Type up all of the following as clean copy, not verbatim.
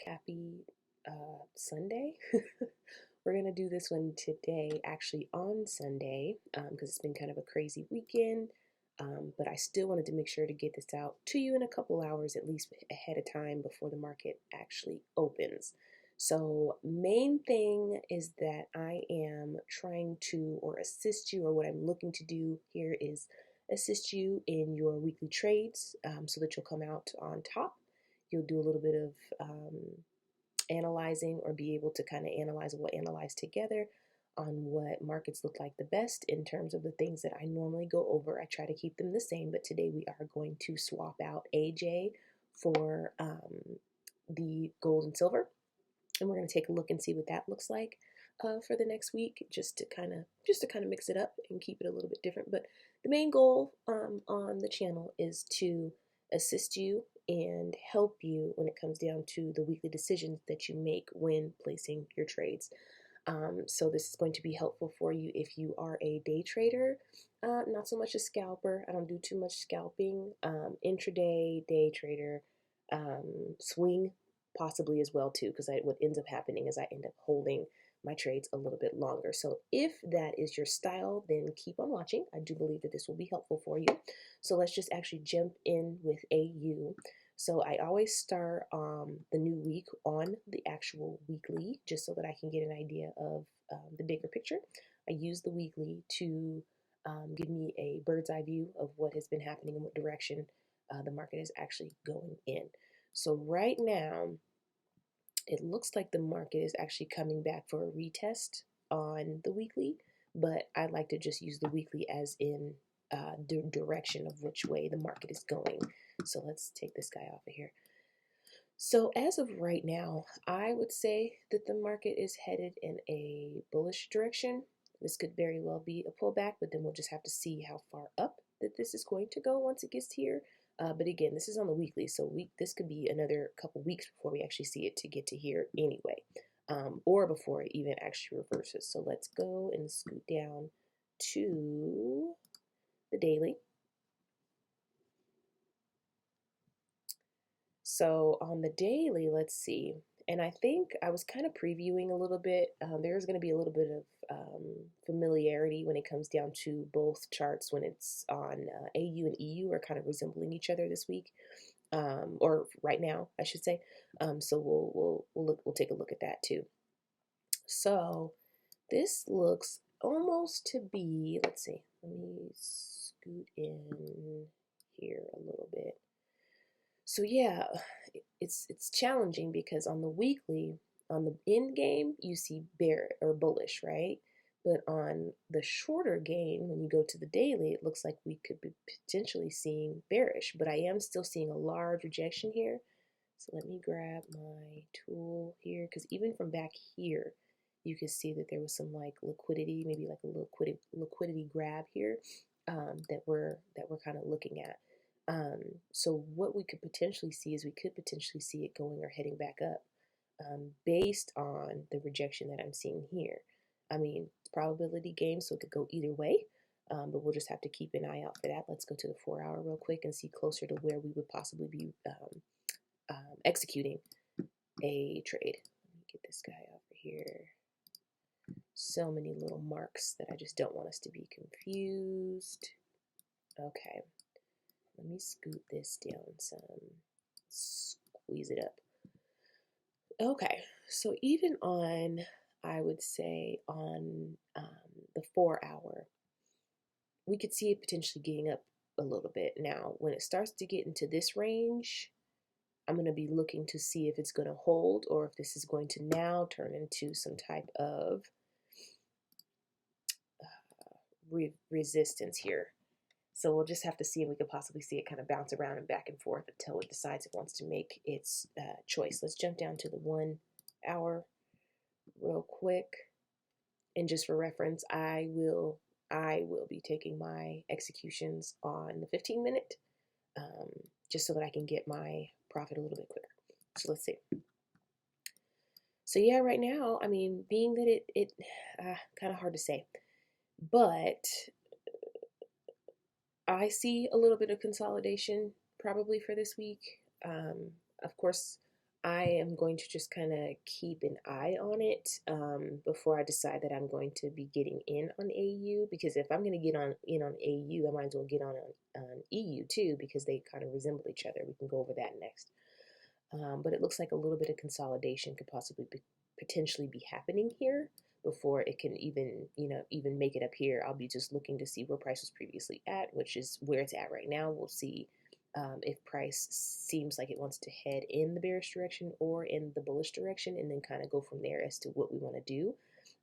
Happy Sunday. We're going to do this one today, actually on Sunday, because it's been kind of a crazy weekend. But I still wanted to make sure to get this out to you in a couple hours, at least ahead of time before the market actually opens. So, main thing is that I am trying to, or assist you, or what I'm looking to do here is assist you in your weekly trades so that you'll come out on top. You'll do a little bit of analyzing, or be able to kind of analyze, we'll analyze together on what markets look like the best in terms of the things that I normally go over. I try to keep them the same, but today we are going to swap out AJ for the gold and silver, and we're going to take a look and see what that looks like for the next week, just to kind of mix it up and keep it a little bit different. But the main goal on the channel is to assist you and help you when it comes down to the weekly decisions that you make when placing your trades. So this is going to be helpful for you if you are a day trader, not so much a scalper. I don't do too much scalping. Intraday, day trader, swing possibly as well too, because what ends up happening is I end up holding my trades a little bit longer. So if that is your style, then keep on watching. I do believe that this will be helpful for you. So let's just actually jump in with AU. So I always start the new week on the actual weekly, just so that I can get an idea of the bigger picture. I use the weekly to give me a bird's eye view of what has been happening and what direction the market is actually going in. So right now, it looks like the market is actually coming back for a retest on the weekly, but I like to just use the weekly as in the direction of which way the market is going. So let's take this guy off of here. So as of right now, I would say that the market is headed in a bullish direction. This could very well be a pullback, but then we'll just have to see how far up that this is going to go once it gets here. But again, this is on the weekly, so this could be another couple weeks before we actually see it to get to here anyway, or before it even actually reverses. So let's go and scoot down to the daily. So on the daily, let's see. And I think I was kind of previewing a little bit. There's going to be a little bit of familiarity when it comes down to both charts when it's on AU and EU are kind of resembling each other this week, or right now, I should say. So we'll take a look at that too. So this looks almost to be. Let's see. Let me scoot in here a little bit. So yeah, it's challenging because on the weekly, on the end game, you see bear or bullish, right? But on the shorter game, when you go to the daily, it looks like we could be potentially seeing bearish. But I am still seeing a large rejection here. So let me grab my tool here, because even from back here, you can see that there was some like liquidity, maybe like a liquidity grab here that we're kind of looking at. So what we could potentially see is we could potentially see it going or heading back up based on the rejection that I'm seeing here. I mean, it's probability game, so it could go either way, but we'll just have to keep an eye out for that. Let's go to the 4-hour real quick and see closer to where we would possibly be executing a trade. Let me get this guy over here. So many little marks that I just don't want us to be confused. Okay. Let me scoot this down some, squeeze it up. Okay, so even on, I would say on the 4-hour, we could see it potentially getting up a little bit. Now, when it starts to get into this range, I'm going to be looking to see if it's going to hold or if this is going to now turn into some type of resistance here. So we'll just have to see if we could possibly see it kind of bounce around and back and forth until it decides it wants to make its choice. Let's jump down to the 1-hour real quick. And just for reference, I will be taking my executions on the 15-minute, just so that I can get my profit a little bit quicker. So let's see. So yeah, right now, I mean, being that it kind of hard to say, but I see a little bit of consolidation probably for this week. Of course, I am going to just kind of keep an eye on it before I decide that I'm going to be getting in on AU, because if I'm going to get in on AU, I might as well get on EU too, because they kind of resemble each other. We can go over that next. But it looks like a little bit of consolidation could possibly potentially be happening here before it can even make it up here. I'll be just looking to see where price was previously at, which is where it's at right now. We'll see if price seems like it wants to head in the bearish direction or in the bullish direction, and then kind of go from there as to what we want to do.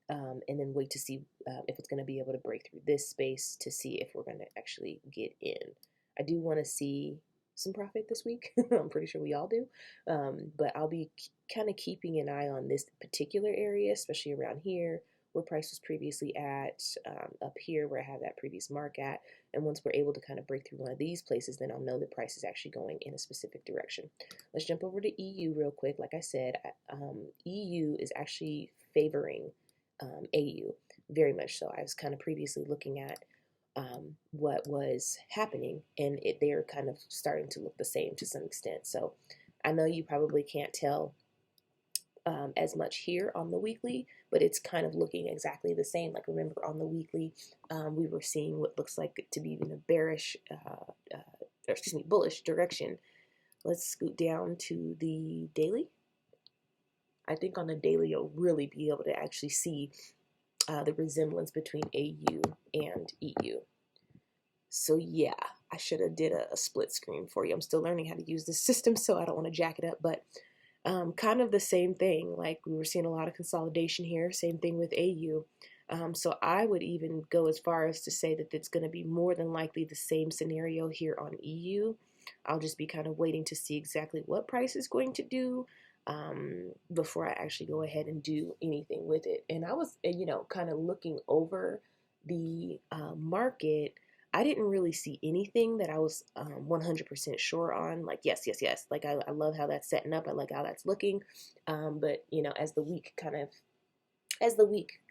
And then wait to see if it's going to be able to break through this space to see if we're going to actually get in. I do want to see some profit this week. I'm pretty sure we all do. But I'll be kind of keeping an eye on this particular area, especially around here where price was previously at, up here where I have that previous mark at. And once we're able to kind of break through one of these places, then I'll know that price is actually going in a specific direction. Let's jump over to EU real quick. Like I said, EU is actually favoring AU very much so. I was kind of previously looking at what was happening, and they're kind of starting to look the same to some extent. So I know you probably can't tell as much here on the weekly, but it's kind of looking exactly the same. Like, remember on the weekly, we were seeing what looks like to be in a bearish, bullish direction. Let's scoot down to the daily. I think on the daily, you'll really be able to actually see the resemblance between AU and EU. So yeah, I should have did a split screen for you. I'm still learning how to use this system, so I don't want to jack it up, but kind of the same thing. Like, we were seeing a lot of consolidation here, same thing with AU. So I would even go as far as to say that it's going to be more than likely the same scenario here on EU. I'll just be kind of waiting to see exactly what price is going to do before I actually go ahead and do anything with it. And I was, kind of looking over the market. I didn't really see anything that I was 100% sure on. Like, yes. Like, I love how that's setting up. I like how that's looking. But, as the week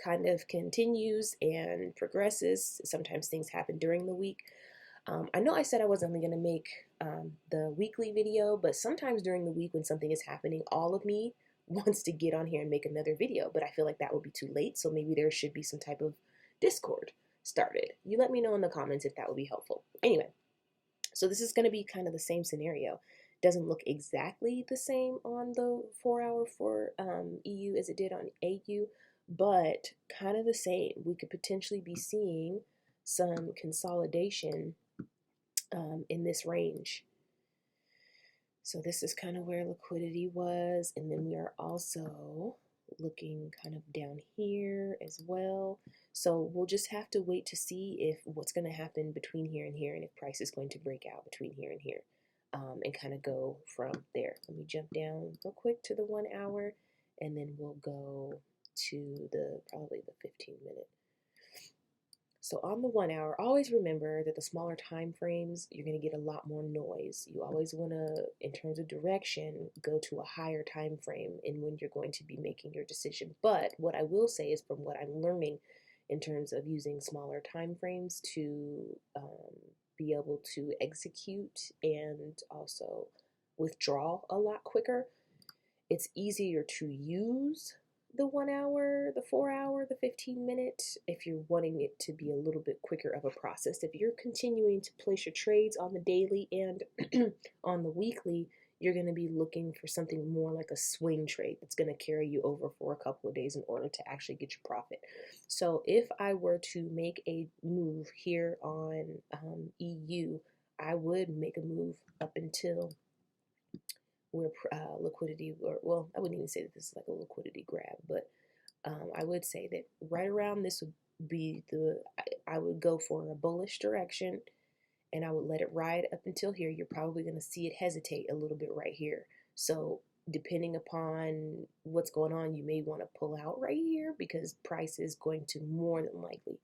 kind of continues and progresses, sometimes things happen during the week. I know I said I wasn't going to make the weekly video, but sometimes during the week when something is happening, all of me wants to get on here and make another video, but I feel like that would be too late. So maybe there should be some type of Discord started. You let me know in the comments if that would be helpful. Anyway, so this is going to be kind of the same scenario. Doesn't look exactly the same on the 4 hour for EU as it did on AU, but kind of the same. We could potentially be seeing some consolidation in this range. So this is kind of where liquidity was, and then we are also looking kind of down here as well. So we'll just have to wait to see if what's going to happen between here and here, and if price is going to break out between here and here, and kind of go from there. Let me jump down real quick to the 1 hour, and then we'll go to probably the 15-minute. So on the 1 hour, always remember that the smaller time frames, you're going to get a lot more noise. You always want to, in terms of direction, go to a higher time frame in when you're going to be making your decision. But what I will say is, from what I'm learning in terms of using smaller time frames to be able to execute and also withdraw a lot quicker, it's easier to use the 1 hour, the 4 hour, the 15-minute, if you're wanting it to be a little bit quicker of a process. If you're continuing to place your trades on the daily and on the weekly, you're going to be looking for something more like a swing trade that's going to carry you over for a couple of days in order to actually get your profit. So if I were to make a move here on EU, I would make a move up until where liquidity, well, I wouldn't even say that this is like a liquidity grab, but I would say that right around this would be I would go for a bullish direction, and I would let it ride up until here. You're probably going to see it hesitate a little bit right here. So depending upon what's going on, you may want to pull out right here, because price is going to more than likely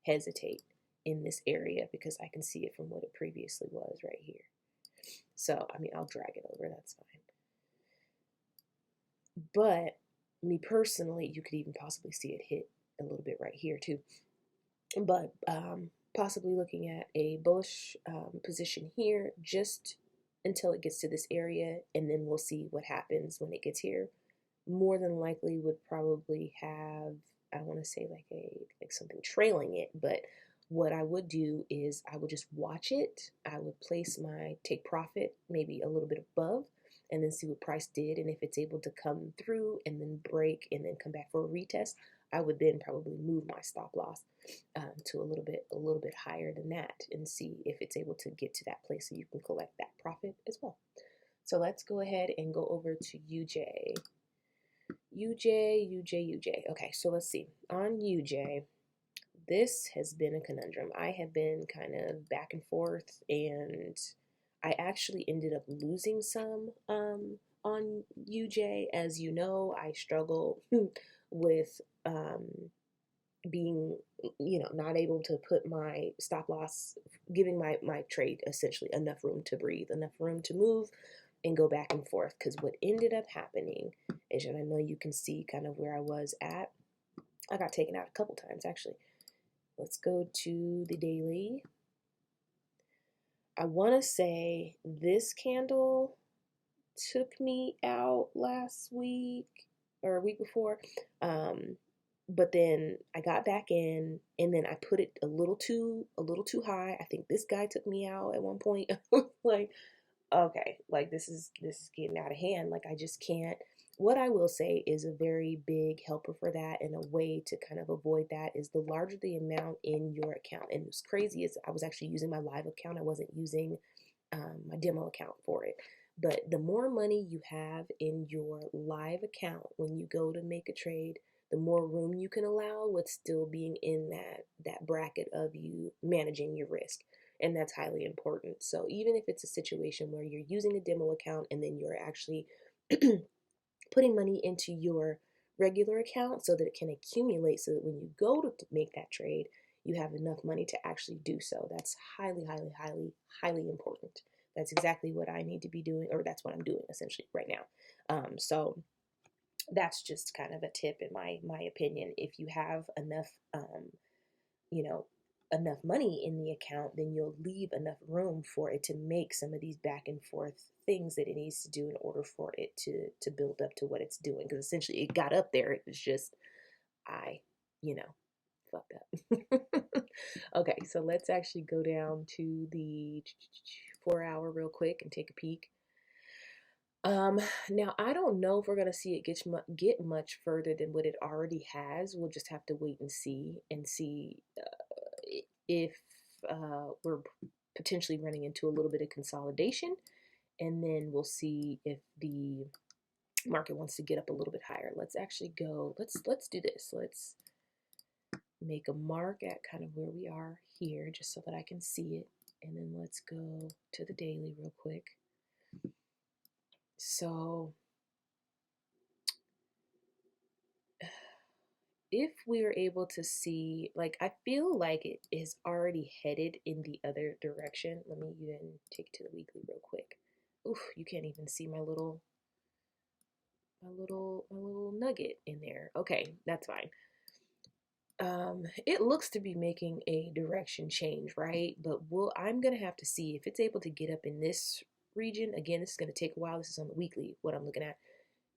hesitate in this area, because I can see it from what it previously was right here. So, I mean, I'll drag it over, that's fine. But me personally, you could even possibly see it hit a little bit right here too. But possibly looking at a bullish position here, just until it gets to this area, and then we'll see what happens when it gets here. More than likely would probably have, I want to say like something trailing it, but what I would do is I would just watch it. I would place my take profit maybe a little bit above, and then see what price did, and if it's able to come through and then break and then come back for a retest, I would then probably move my stop loss to a little bit higher than that, and see if it's able to get to that place so you can collect that profit as well. So let's go ahead and go over to UJ. UJ. Okay, so let's see. On UJ, this has been a conundrum. I have been kind of back and forth, and I actually ended up losing some on UJ. As you know, I struggle with being, not able to put my stop loss, giving my trade essentially enough room to breathe, enough room to move and go back and forth. Because what ended up happening is, and I know you can see kind of where I was at, I got taken out a couple times actually. Let's go to the daily. I want to say this candle took me out last week or a week before, but then I got back in, and then I put it a little too high. I think this guy took me out at one point. Like, okay, like this is getting out of hand. Like, I just can't. What I will say is a very big helper for that, and a way to kind of avoid that, is the larger the amount in your account. And what's crazy is I was actually using my live account. I wasn't using my demo account for it. But the more money you have in your live account when you go to make a trade, the more room you can allow with still being in that bracket of you managing your risk. And that's highly important. So even if it's a situation where you're using a demo account and then you're actually putting money into your regular account so that it can accumulate, so that when you go to make that trade, you have enough money to actually do so. That's highly important. That's exactly what I need to be doing, or that's what I'm doing essentially right now. So that's just kind of a tip in my opinion. If you have enough, enough money in the account, then you'll leave enough room for it to make some of these back and forth things that it needs to do in order for it to build up to what it's doing. Because essentially it got up there. It was just, I, fucked up. Okay, so let's actually go down to the 4 hour real quick and take a peek. Now I don't know if we're gonna see it get much further than what it already has. We'll just have to wait and see if we're potentially running into a little bit of consolidation, and then we'll see if the market wants to get up a little bit higher. Let's actually go. Let's do this. Let's make a mark at kind of where we are here, just so that I can see it, and then let's go to the daily real quick. So if we are able to see, like, I feel like it is already headed in the other direction. Let me even take it to the weekly real quick. Oof, you can't even see my little nugget in there. Okay, that's fine. It looks to be making a direction change, right? But I'm gonna have to see if it's able to get up in this region. Again, this is gonna take a while. This is on the weekly, what I'm looking at.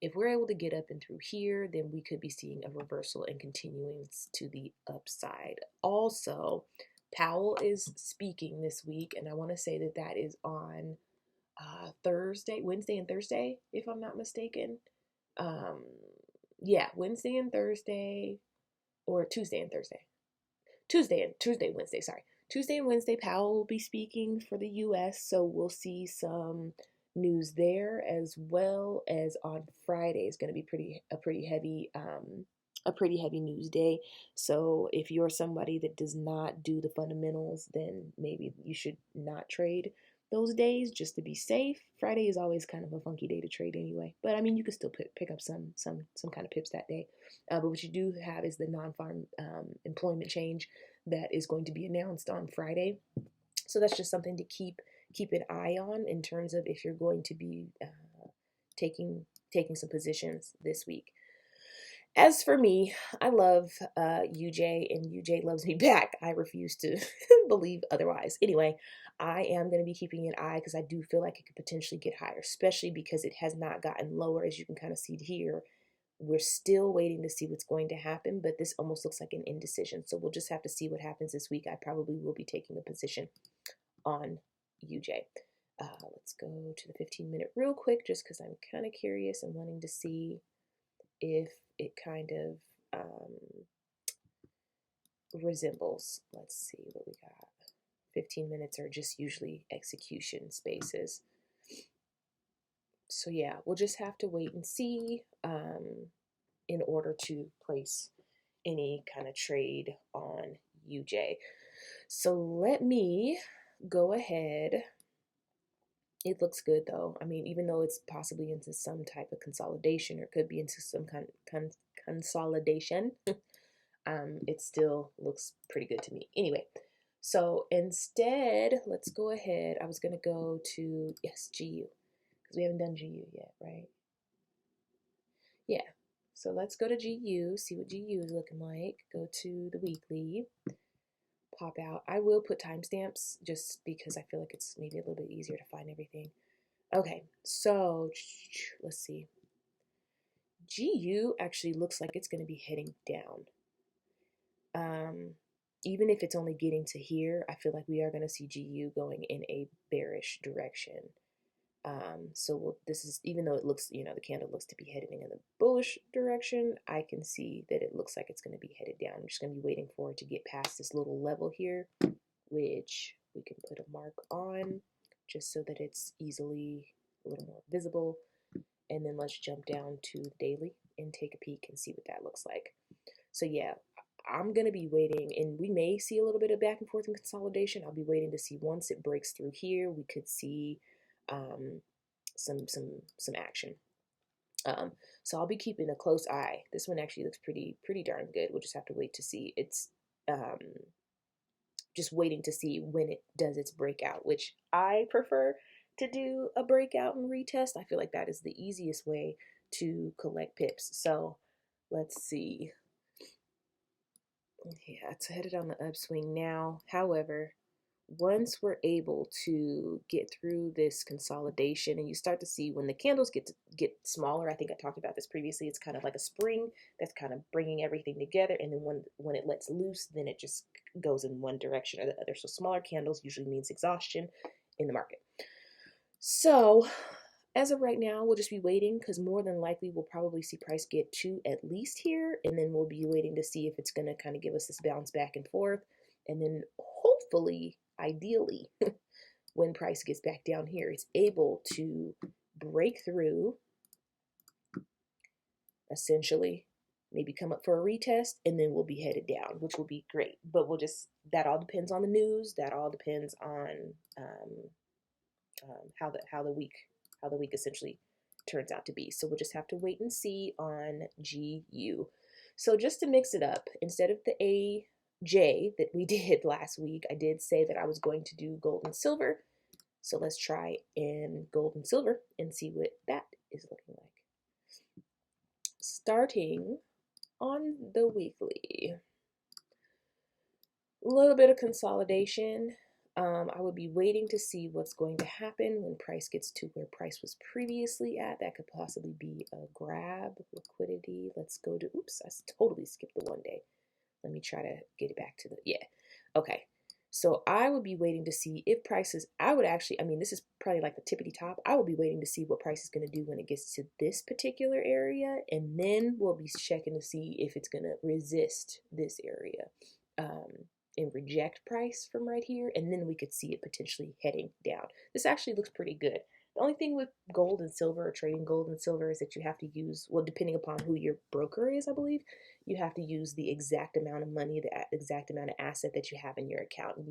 If we're able to get up and through here, then we could be seeing a reversal and continuing to the upside. Also, Powell is speaking this week, and I want to say that is on Wednesday and Thursday, if I'm not mistaken. Yeah, Wednesday and Thursday, or Tuesday and Thursday. Wednesday, sorry. Tuesday and Wednesday, Powell will be speaking for the U.S., so we'll see some news there, as well as on Friday is going to be a pretty heavy news day. So if you're somebody that does not do the fundamentals, then maybe you should not trade those days, just to be safe. Friday is always kind of a funky day to trade anyway, but I mean, you can still pick up some kind of pips that day. But what you do have is the non-farm employment change that is going to be announced on Friday. So that's just something to keep an eye on in terms of if you're going to be taking some positions this week. As for me, I love UJ, and UJ loves me back. I refuse to believe otherwise. Anyway, I am going to be keeping an eye because I do feel like it could potentially get higher, especially because it has not gotten lower, as you can kind of see here. We're still waiting to see what's going to happen, but this almost looks like an indecision. So we'll just have to see what happens this week. I probably will be taking a position on UJ. Let's go to the 15-minute real quick, just because I'm kind of curious and wanting to see if it kind of resembles. Let's see what we got. 15 minutes are just usually execution spaces. So yeah, we'll just have to wait and see in order to place any kind of trade on UJ. So let me go ahead. It looks good though. I mean, even though it's possibly into some type of consolidation or could be into some kind of consolidation, it still looks pretty good to me. Anyway, so instead, let's go ahead. I was going to go to, yes, GU, because we haven't done GU yet, right? Yeah. So let's go to GU, see what GU is looking like. Go to the weekly, pop out. I will put timestamps just because I feel like it's maybe a little bit easier to find everything. Okay, so let's see. GU actually looks like it's going to be heading down. Even if it's only getting to here, I feel like we are going to see GU going in a bearish direction. So this is, even though it looks, the candle looks to be heading in the bullish direction, I can see that it looks like it's going to be headed down. I'm just going to be waiting for it to get past this little level here, which we can put a mark on just so that it's easily a little more visible. And then let's jump down to the daily and take a peek and see what that looks like. So yeah, I'm going to be waiting, and we may see a little bit of back and forth and consolidation. I'll be waiting to see once it breaks through here, we could see some action. So I'll be keeping a close eye. This one actually looks pretty darn good. We'll just have to wait to see. It's just waiting to see when it does its breakout, which I prefer to do a breakout and retest. I feel like that is the easiest way to collect pips. So let's see. Yeah, it's headed on the upswing now. However, once we're able to get through this consolidation, and you start to see when the candles get smaller, I think I talked about this previously, it's kind of like a spring that's kind of bringing everything together, and then when it lets loose, then it just goes in one direction or the other. So smaller candles usually means exhaustion in the market. So as of right now, we'll just be waiting, because more than likely we'll probably see price get to at least here, and then we'll be waiting to see if it's going to kind of give us this bounce back and forth, and then hopefully, ideally, when price gets back down here, it's able to break through, essentially, maybe come up for a retest, and then we'll be headed down, which will be great. But we'll just, that all depends on the news. That all depends on how the week essentially turns out to be. So we'll just have to wait and see on GU. So just to mix it up, instead of the AJ that we did last week, I did say that I was going to do gold and silver. So let's try in gold and silver and see what that is looking like. Starting on the weekly, a little bit of consolidation. I would be waiting to see what's going to happen when price gets to where price was previously at. That could possibly be a grab liquidity. Let's go to, oops, I totally skipped the one day. Let me try to get it back to the, yeah. Okay. So I would be waiting to see if prices, I would actually, I mean, this is probably like the tippity top. I will be waiting to see what price is going to do when it gets to this particular area. And then we'll be checking to see if it's going to resist this area. And reject price from right here, and then we could see it potentially heading down. This actually looks pretty good. The only thing with gold and silver, or trading gold and silver, is that you have to use, well, depending upon who your broker is, I believe, you have to use the exact amount of money, the exact amount of asset that you have in your account, and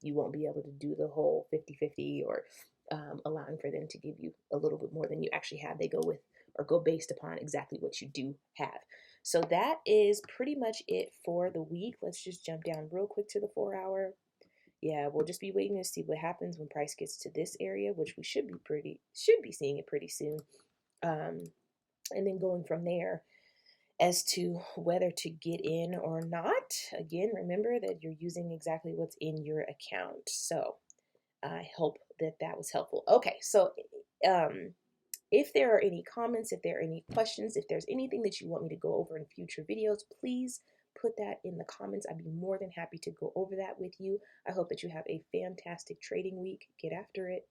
you won't be able to do the whole 50-50 or allowing for them to give you a little bit more than you actually have. They go with, or go based upon exactly what you do have. So that is pretty much it for the week. Let's just jump down real quick to the 4 hour. Yeah, we'll just be waiting to see what happens when price gets to this area, which we should be seeing it pretty soon. And then going from there as to whether to get in or not. Again, remember that you're using exactly what's in your account. So I hope that that was helpful. Okay, so if there are any comments, if there are any questions, if there's anything that you want me to go over in future videos, please put that in the comments. I'd be more than happy to go over that with you. I hope that you have a fantastic trading week. Get after it.